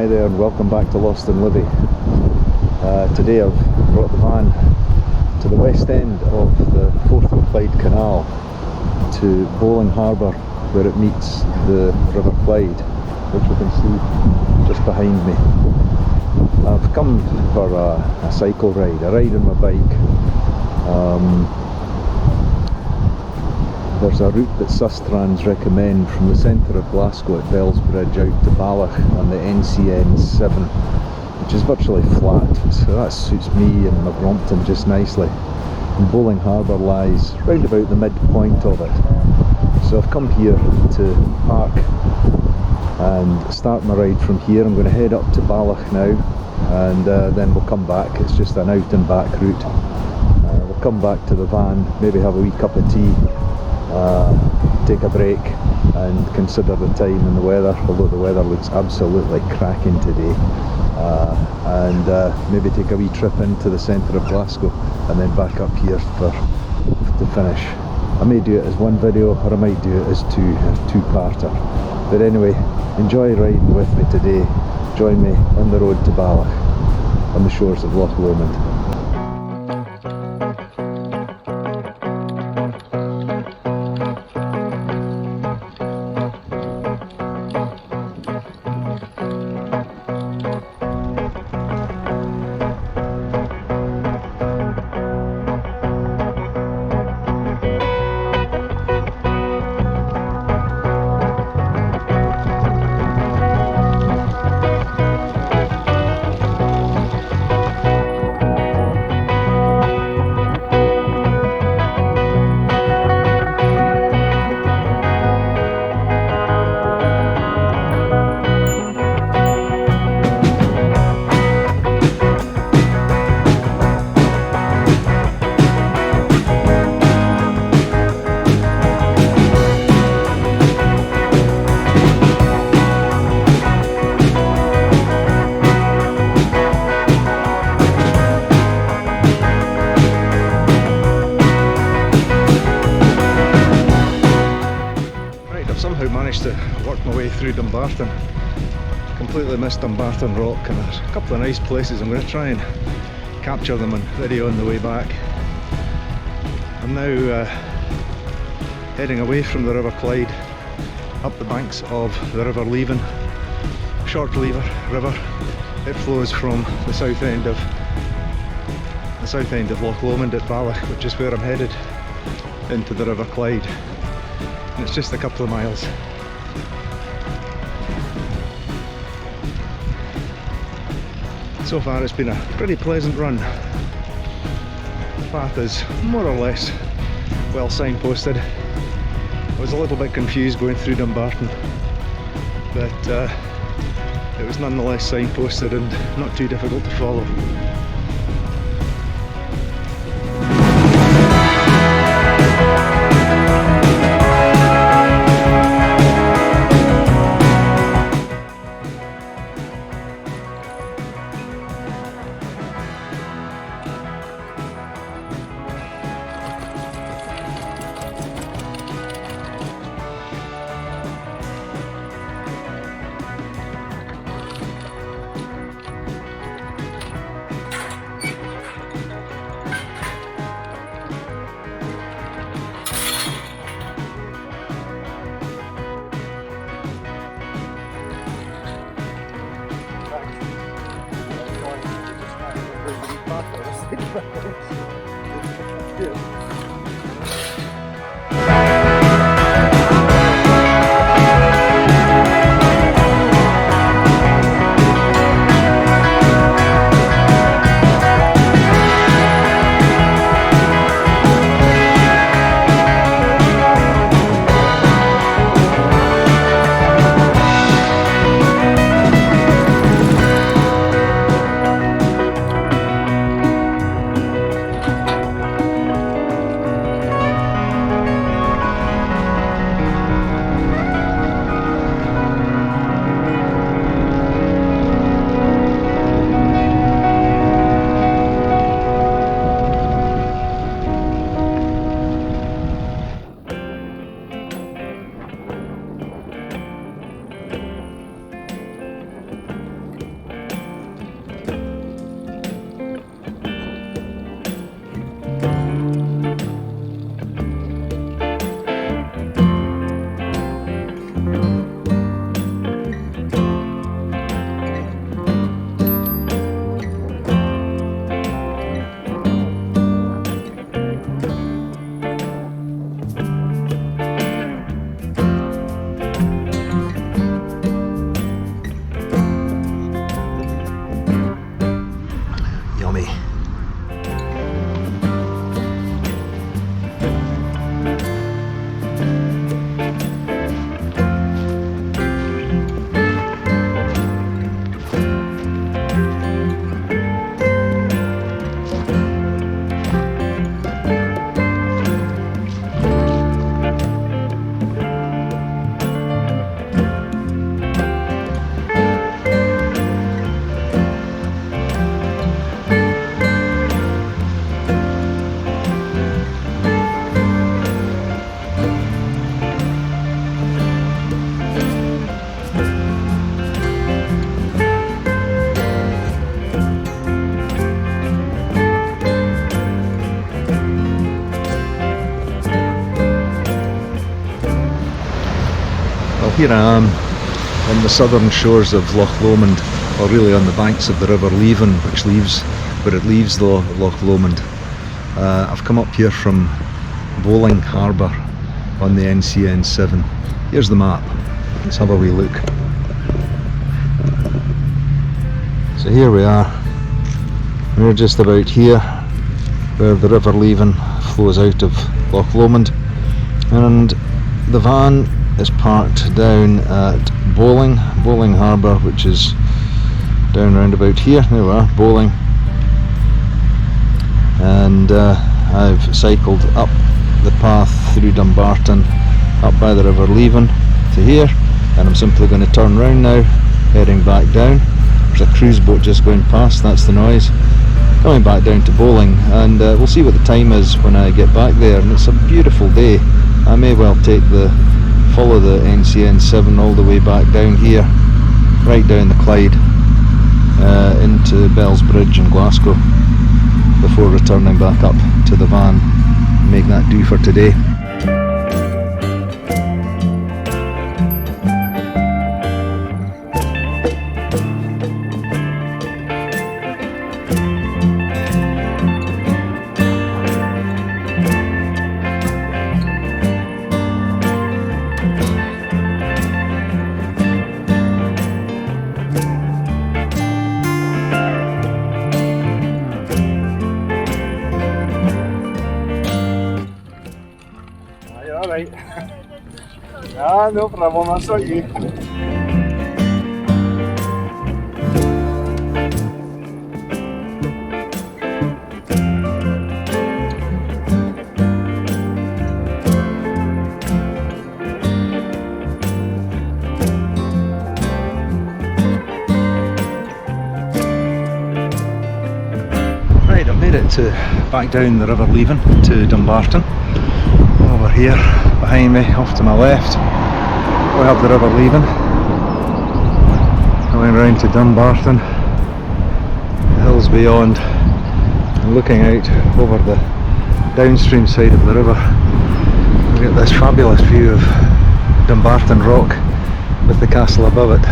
Hi there and welcome back to Lost and Libby. Today I've brought the van to the west end of the Forth and Clyde Canal to Bowling Harbour, where it meets the River Clyde, which you can see just behind me. I've come for a cycle ride, a ride on my bike. There's a route that Sustrans recommend from the centre of Glasgow at Bellsbridge out to Balloch on the NCN7, which is virtually flat, so that suits me and my Brompton just nicely. And Bowling Harbour lies round about the midpoint of it. So I've come here to park and start my ride from here. I'm going to head up to Balloch now, and then we'll come back. It's just an out and back route. We'll come back to the van, maybe have a wee cup of tea, take a break and consider the time and the weather, although the weather looks absolutely cracking today, and maybe take a wee trip into the centre of Glasgow and then back up here to finish. I may do it as one video or I might do it as two-parter, but anyway, enjoy riding with me today. Join me on the road to Balloch on the shores of Loch Lomond. Managed to work my way through Dumbarton. Completely missed Dumbarton Rock, and there's a couple of nice places. I'm going to try and capture them on video on the way back. I'm now heading away from the River Clyde up the banks of the River Leven, Short River. It flows from the south end of Loch Lomond at Balloch, which is where I'm headed, into the River Clyde. And it's just a couple of miles. So far it's been a pretty pleasant run. The path is more or less well signposted. I was a little bit confused going through Dumbarton, but it was nonetheless signposted and not too difficult to follow. Here I am on the southern shores of Loch Lomond, or really on the banks of the River Leven, where it leaves the Loch Lomond. I've come up here from Bowling Harbour on the NCN7. Here's the map. Let's have a wee look. So here we are. We're just about here where the River Leven flows out of Loch Lomond, and the van is parked down at Bowling Harbour, which is down round about here. There we are, Bowling. And I've cycled up the path through Dumbarton, up by the River Leven to here, and I'm simply going to turn round now, heading back down. There's a cruise boat just going past, that's the noise. Coming back down to Bowling, and we'll see what the time is when I get back there. And it's a beautiful day. I may well follow the NCN7 all the way back down here, right down the Clyde, into Bell's Bridge in Glasgow, before returning back up to the van. Make that do for today. Alright. Ah, no problem, I'll sort you. Right, I've made it back down the River Leven to Dumbarton. Over here behind me, off to my left, we have the River Leven going round to Dumbarton, the hills beyond, and looking out over the downstream side of the river. We get this fabulous view of Dumbarton Rock with the castle above it.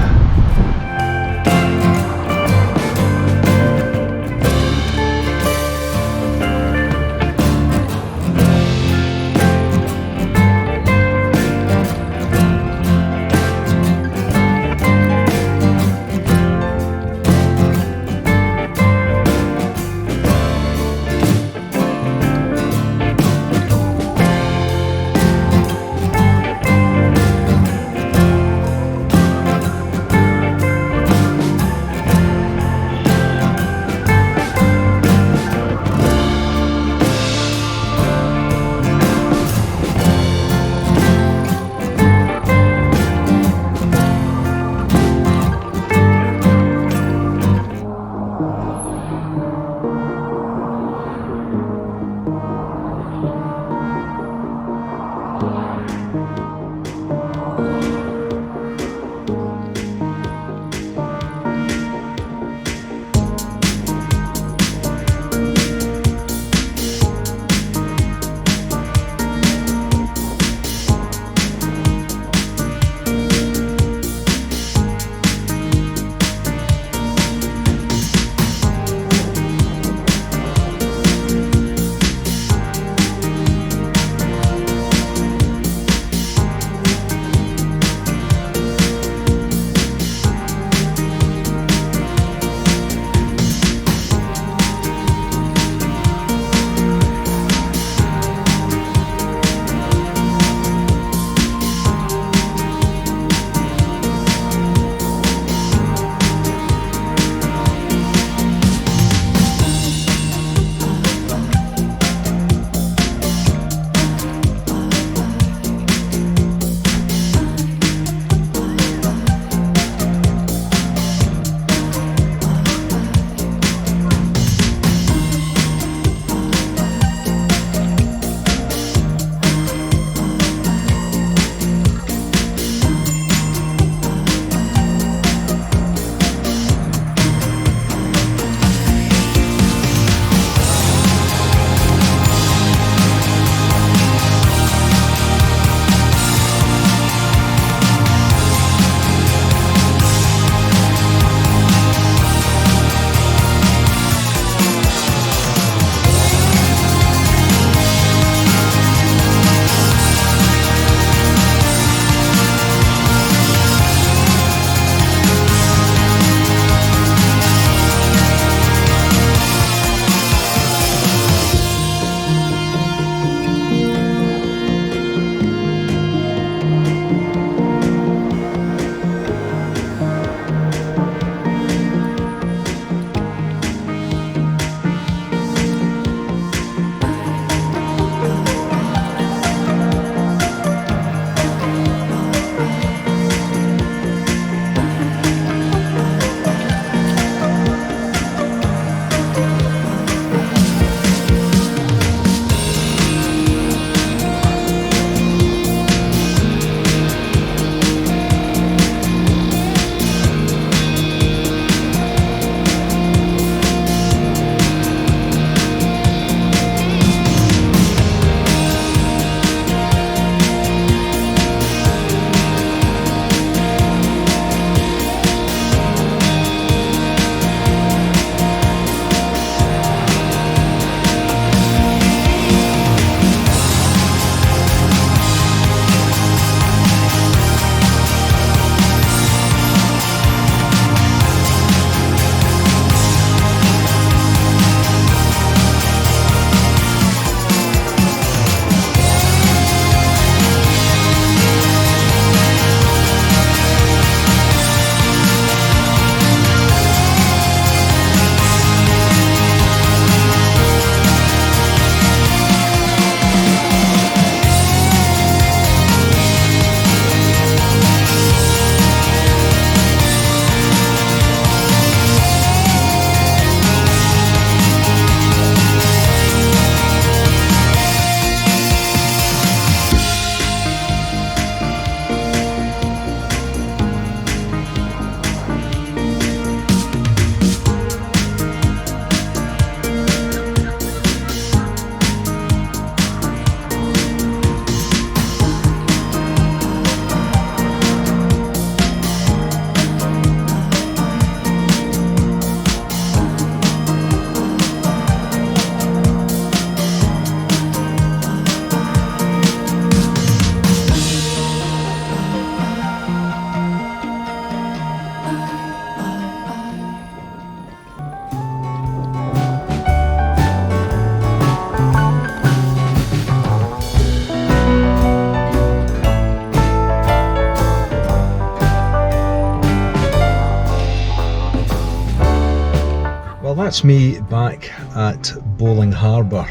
Well, that's me back at Bowling Harbour.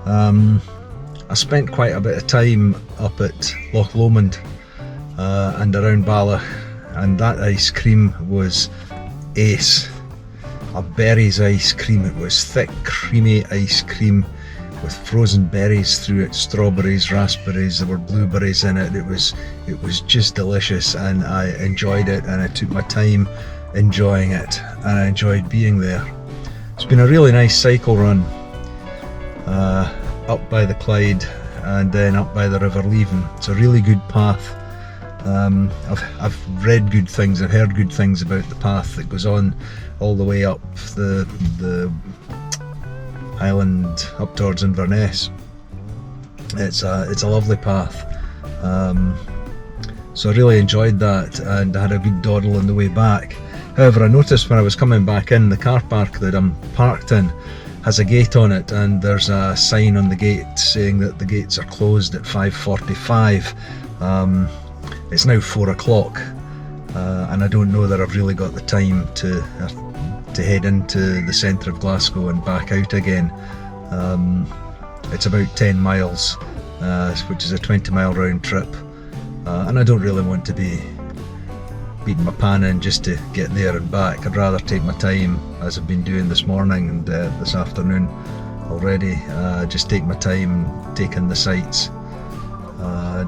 I spent quite a bit of time up at Loch Lomond and around Balloch, and that ice cream was ace. A berries ice cream. It was thick, creamy ice cream with frozen berries through it, strawberries, raspberries, there were blueberries in it. It was just delicious, and I enjoyed it, and I took my time enjoying it, and I enjoyed being there. It's been a really nice cycle run up by the Clyde and then up by the River Leven. It's a really good path. I've read good things, I've heard good things about the path that goes on all the way up the island up towards Inverness. It's a lovely path. So I really enjoyed that, and I had a good dawdle on the way back. However, I noticed when I was coming back in, the car park that I'm parked in has a gate on it, and there's a sign on the gate saying that the gates are closed at 5:45. It's now 4 o'clock, and I don't know that I've really got the time to head into the centre of Glasgow and back out again. It's about 10 miles, which is a 20-mile round trip, and I don't really want to be beating my pan in just to get there and back. I'd rather take my time, as I've been doing this morning and this afternoon already. Just take my time, take in the sights,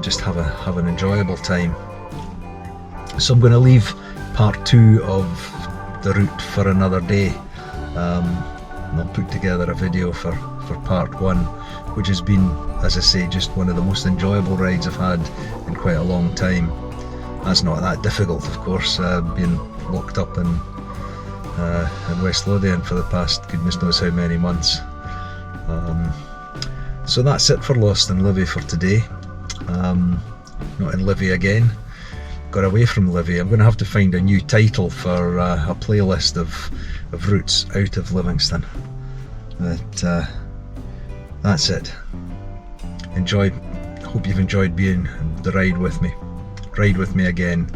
just have an enjoyable time. So I'm going to leave part 2 of the route for another day. And I'll put together a video for part 1, which has been, as I say, just one of the most enjoyable rides I've had in quite a long time. That's not that difficult, of course, being locked up in West Lothian for the past goodness knows how many months. So that's it for Lost in Livy for today. Not in Livy again. Got away from Livy. I'm going to have to find a new title for a playlist of routes out of Livingston. But that's it. Hope you've enjoyed being the ride with me. Ride with me again,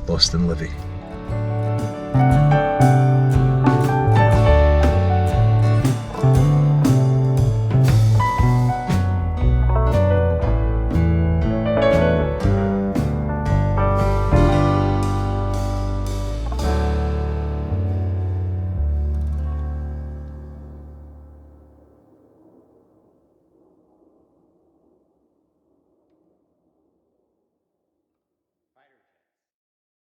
Lost in Livy.